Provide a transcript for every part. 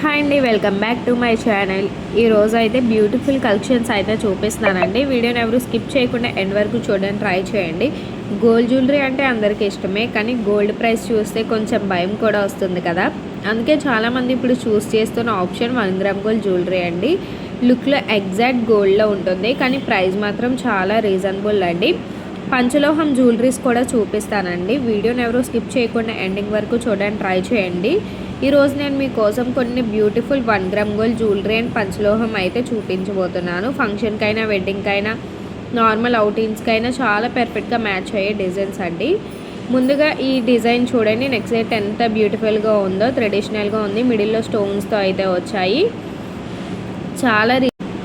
Hi అండి, welcome back to my channel. ఈరోజు అయితే బ్యూటిఫుల్ కలెక్షన్స్ అయితే చూపిస్తున్నానండి. వీడియోని ఎవరు స్కిప్ చేయకుండా ఎండ్ వరకు చూడడానికి ట్రై చేయండి. గోల్డ్ జ్యువెలరీ అంటే అందరికీ ఇష్టమే, కానీ గోల్డ్ ప్రైస్ చూస్తే కొంచెం భయం కూడా వస్తుంది కదా. అందుకే చాలామంది ఇప్పుడు చూస్ చేస్తున్న ఆప్షన్ 1 గ్రామ్ గోల్డ్ జ్యువెలరీ అండి. లుక్లో ఎగ్జాక్ట్ గోల్డ్లో ఉంటుంది, కానీ ప్రైస్ మాత్రం చాలా రీజనబుల్ అండి. పంచలోహం జ్యువెలరీస్ కూడా చూపిస్తానండి. వీడియోని ఎవరు స్కిప్ చేయకుండా ఎండింగ్ వరకు చూడడానికి ట్రై చేయండి. ఈరోజు నేను మీకోసం కొన్ని beautiful 1 gram gold jewellery and పంచలోహం అయితే చూపించబోతున్నాను. ఫంక్షన్కైనా, వెడ్డింగ్కైనా, నార్మల్ అవుటింగ్స్కైనా చాలా పర్ఫెక్ట్గా మ్యాచ్ అయ్యే డిజైన్స్ అండి. ముందుగా ఈ డిజైన్ చూడండి. నెక్స్ట్ సెట్ ఎంత బ్యూటిఫుల్గా ఉందో, ట్రెడిషనల్గా ఉంది. మిడిల్లో స్టోన్స్తో అయితే వచ్చాయి.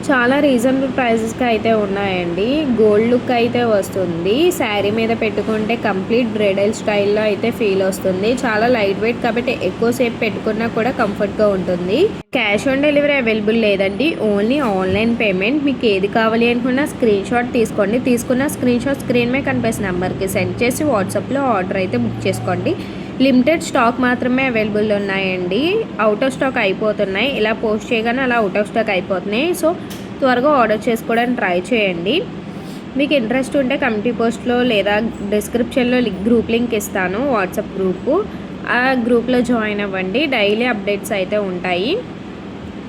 చాలా రీజనబుల్ ప్రైజెస్కి అయితే ఉన్నాయండి. గోల్డ్ లుక్ అయితే వస్తుంది. శారీ మీద పెట్టుకుంటే కంప్లీట్ బ్రైడల్ స్టైల్లో అయితే ఫీల్ వస్తుంది. చాలా లైట్ వెయిట్ కాబట్టి ఎక్కువసేపు పెట్టుకున్నా కూడా కంఫర్ట్గా ఉంటుంది. క్యాష్ ఆన్ డెలివరీ అవైలబుల్ లేదండి, ఓన్లీ ఆన్లైన్ పేమెంట్. మీకు ఏది కావాలి అనుకున్నా స్క్రీన్ షాట్ తీసుకోండి. తీసుకున్న స్క్రీన్ షాట్ స్క్రీన్ మీద కనిపిస్తున్న నెంబర్కి సెండ్ చేసి వాట్సాప్లో ఆర్డర్ అయితే బుక్ చేసుకోండి. లిమిటెడ్ స్టాక్ మాత్రమే అవైలబుల్ ఉన్నాయండి. అవుట్ ఆఫ్ స్టాక్ అయిపోతున్నాయి. ఇలా పోస్ట్ చేయగానే అలా అవుట్ ఆఫ్ స్టాక్ అయిపోతున్నాయి. సో త్వరగా ఆర్డర్ చేసుకోవడానికి ట్రై చేయండి. మీకు ఇంట్రెస్ట్ ఉంటే కమ్యూనిటీ పోస్ట్లో లేదా డిస్క్రిప్షన్లో గ్రూప్ లింక్ ఇస్తాను, వాట్సాప్ గ్రూపు. ఆ గ్రూప్లో జాయిన్ అవ్వండి. డైలీ అప్డేట్స్ అయితే ఉంటాయి.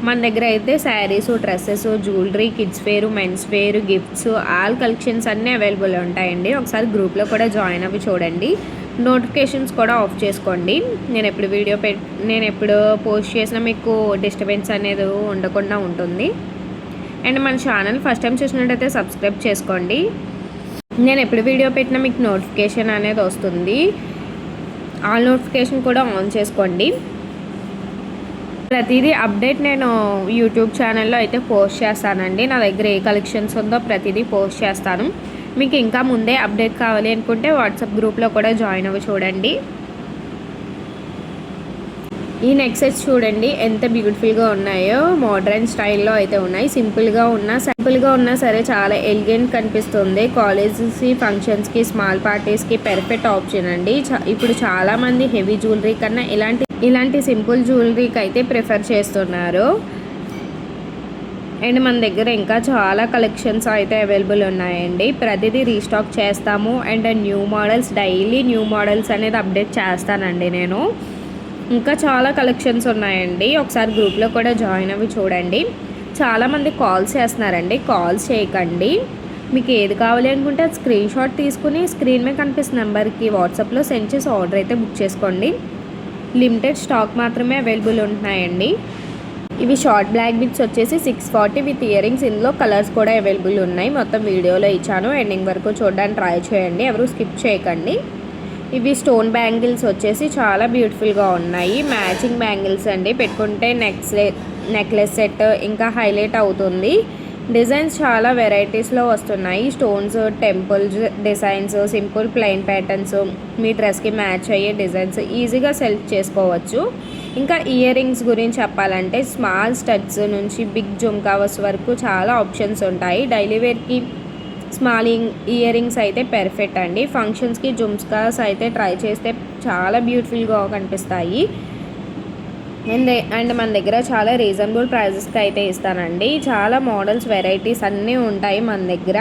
మన దగ్గర అయితే శారీస్, డ్రెస్సెస్, జ్యువెలరీ, కిడ్స్ వేరు, మెన్స్ వేరు, గిఫ్ట్స్, ఆల్ కలెక్షన్స్ అన్నీ అవైలబుల్ ఉంటాయండి. ఒకసారి గ్రూప్లో కూడా జాయిన్ అవ్వి చూడండి. నోటిఫికేషన్స్ కూడా ఆఫ్ చేసుకోండి. నేను ఎప్పుడు పోస్ట్ చేసినా మీకు డిస్టర్బెన్స్ అనేది ఉండకుండా ఉంటుంది. అండ్ మన ఛానల్ ఫస్ట్ టైం చూసినట్టయితే సబ్స్క్రైబ్ చేసుకోండి. నేను ఎప్పుడు వీడియో పెట్టినా మీకు నోటిఫికేషన్ అనేది వస్తుంది. ఆల్ నోటిఫికేషన్ కూడా ఆన్ చేసుకోండి. ప్రతిదీ అప్డేట్ నేను యూట్యూబ్ ఛానల్లో అయితే పోస్ట్ చేస్తానండి. నా దగ్గర ఏ కలెక్షన్స్ ఉందో ప్రతిదీ పోస్ట్ చేస్తాను. మీకు ఇంకా ముందే అప్డేట్ కావాలి అనుకుంటే వాట్సాప్ గ్రూప్లో కూడా జాయిన్ అవ్వి చూడండి. ఈ నెక్ సెట్స్ చూడండి ఎంత బ్యూటిఫుల్గా ఉన్నాయో. మోడ్రన్ స్టైల్లో అయితే ఉన్నాయి. సింపుల్గా ఉన్నా సరే చాలా ఎలిగెంట్ కనిపిస్తుంది. కాలేజెస్కి, ఫంక్షన్స్కి, స్మాల్ పార్టీస్కి పర్ఫెక్ట్ ఆప్షన్ అండి. ఇప్పుడు చాలామంది హెవీ జ్యువెలరీ కన్నా ఇలాంటి సింపుల్ జ్యువెలరీకి అయితే ప్రిఫర్ చేస్తున్నారు. అండ్ మన దగ్గర ఇంకా చాలా కలెక్షన్స్ అయితే అవైలబుల్ ఉన్నాయండి. ప్రతిదీ రీస్టాక్ చేస్తాము. అండ్ డైలీ న్యూ మోడల్స్ అనేది అప్డేట్ చేస్తానండి నేను. ఇంకా చాలా కలెక్షన్స్ ఉన్నాయండి. ఒకసారి గ్రూప్లో కూడా జాయిన్ అవ్వి చూడండి. చాలామంది కాల్స్ చేస్తున్నారండి. కాల్స్ చేయకండి. మీకు ఏది కావాలి అనుకుంటే అది స్క్రీన్ షాట్ తీసుకుని స్క్రీన్ మీద కనిపిస్తున్న నెంబర్కి వాట్సాప్లో సెండ్ చేసి ఆర్డర్ అయితే బుక్ చేసుకోండి. లిమిటెడ్ స్టాక్ మాత్రమే అవైలబుల్ ఉంటున్నాయండి. ఇవి షార్ట్ బ్లాక్ బిట్స్ వచ్చేసి 640 విత్ ఇయరింగ్స్. ఇందులో కలర్స్ కూడా అవైలబుల్ ఉన్నాయి. మొత్తం వీడియోలో ఇచ్చాను, ఎండింగ్ వరకు చూడడానికి ట్రై చేయండి. ఎవరు స్కిప్ చేయకండి. ఇవి స్టోన్ బ్యాంగిల్స్ వచ్చేసి చాలా బ్యూటిఫుల్గా ఉన్నాయి. మ్యాచింగ్ బ్యాంగిల్స్ అండి. పెట్టుకుంటే నెక్లెస్ సెట్ ఇంకా హైలైట్ అవుతుంది. డిజైన్స్ చాలా వెరైటీస్లో వస్తున్నాయి. Stones, temples designs, simple plain patterns, మీ డ్రెస్కి మ్యాచ్ అయ్యే డిజైన్స్ ఈజీగా సెలెక్ట్ చేసుకోవచ్చు. ఇంకా ఇయర్ రింగ్స్ గురించి చెప్పాలంటే స్మాల్ స్టడ్స్ నుంచి బిగ్ జుమ్కాస్ వరకు చాలా ఆప్షన్స్ ఉంటాయి. డైలీ వేర్కి స్మాల్ ఇయర్ రింగ్స్ అయితే పర్ఫెక్ట్ అండి. ఫంక్షన్స్కి జుమ్కాస్ అయితే ట్రై చేస్తే చాలా బ్యూటిఫుల్గా కనిపిస్తాయి. అండ్ మన దగ్గర చాలా రీజనబుల్ ప్రైజెస్కి అయితే ఇస్తానండి. చాలా మోడల్స్, వెరైటీస్ అన్నీ ఉంటాయి మన దగ్గర.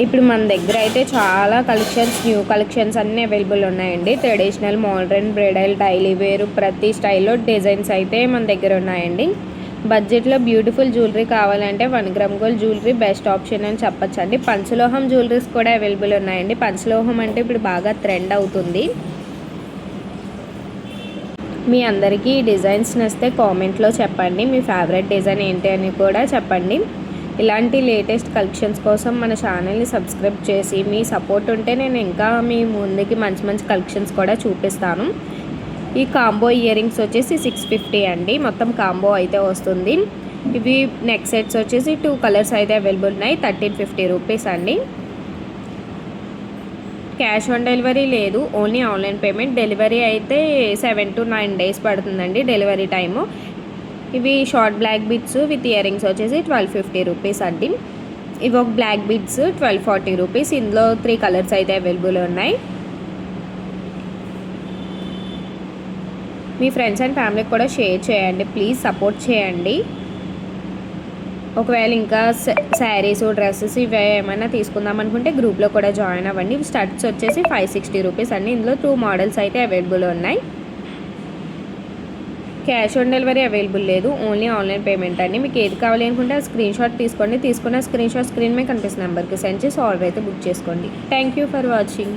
ఇప్పుడు మన దగ్గర అయితే చాలా కలెక్షన్స్, న్యూ కలెక్షన్స్ అన్నీ అవైలబుల్ ఉన్నాయండి. ట్రెడిషనల్, మోడర్న్, బ్రైడల్, డైలీ వేరు ప్రతి స్టైల్లో డిజైన్స్ అయితే మన దగ్గర ఉన్నాయండి. బడ్జెట్లో బ్యూటిఫుల్ జ్యువెలరీ కావాలంటే 1 gram gold jewellery best option అని చెప్పొచ్చండి. పంచలోహం జ్యువెలరీస్ కూడా అవైలబుల్ ఉన్నాయండి. పంచలోహం అంటే ఇప్పుడు బాగా ట్రెండ్ అవుతుంది. మీ అందరికీ ఈ డిజైన్స్ నచ్చితే కామెంట్లో చెప్పండి. మీ ఫేవరెట్ డిజైన్ ఏంటి అని కూడా చెప్పండి. ఇలాంటి లేటెస్ట్ కలెక్షన్స్ కోసం మన ఛానల్ని సబ్స్క్రైబ్ చేసి మీ సపోర్ట్ ఉంటే నేను ఇంకా మీ ముందుకి మంచి మంచి కలెక్షన్స్ కూడా చూపిస్తాను. ఈ కాంబో ఇయర్ రింగ్స్ వచ్చేసి 650 అండి. మొత్తం కాంబో అయితే వస్తుంది. ఇవి నెక్ సెట్స్ వచ్చేసి 2 కలర్స్ అయితే అవైలబుల్ ఉన్నాయి. 1350 రూపీస్ అండి. క్యాష్ ఆన్ డెలివరీ లేదు, ఓన్లీ ఆన్లైన్ పేమెంట్. డెలివరీ అయితే 7 to 9 days పడుతుందండి డెలివరీ టైము. ఇవి short black bits with earrings వచ్చేసి 1250 రూపీస్ అండి. ఇవి ఒక బ్లాక్ బిట్స్ 1240 రూపీస్. ఇందులో 3 కలర్స్ అయితే అవైలబుల్ ఉన్నాయి. మీ ఫ్రెండ్స్ అండ్ ఫ్యామిలీకి కూడా షేర్ చేయండి. ప్లీజ్ సపోర్ట్ చేయండి. ఒకవేళ ఇంకా శారీస్, డ్రెస్సెస్ ఇవి ఏమైనా తీసుకుందాం అనుకుంటే గ్రూప్లో కూడా జాయిన్ అవ్వండి. స్టడ్స్ వచ్చేసి 560 రూపీస్ అండి. ఇందులో 2 మోడల్స్ అయితే అవైలబుల్ ఉన్నాయి. క్యాష్ ఆన్ డెలివరీ అవైలబుల్ లేదు, ఓన్లీ ఆన్లైన్ పేమెంట్ అండి. మీకు ఏది కావాలి అనుకుంటే ఆ స్క్రీన్ షాట్ తీసుకోండి. తీసుకున్న స్క్రీన్ షాట్ స్క్రీన్ మీద కనిపిస్తున్న నెంబర్కి సెండ్ చేసి ఆర్డర్ అయితే బుక్ చేసుకోండి. Thank you for watching.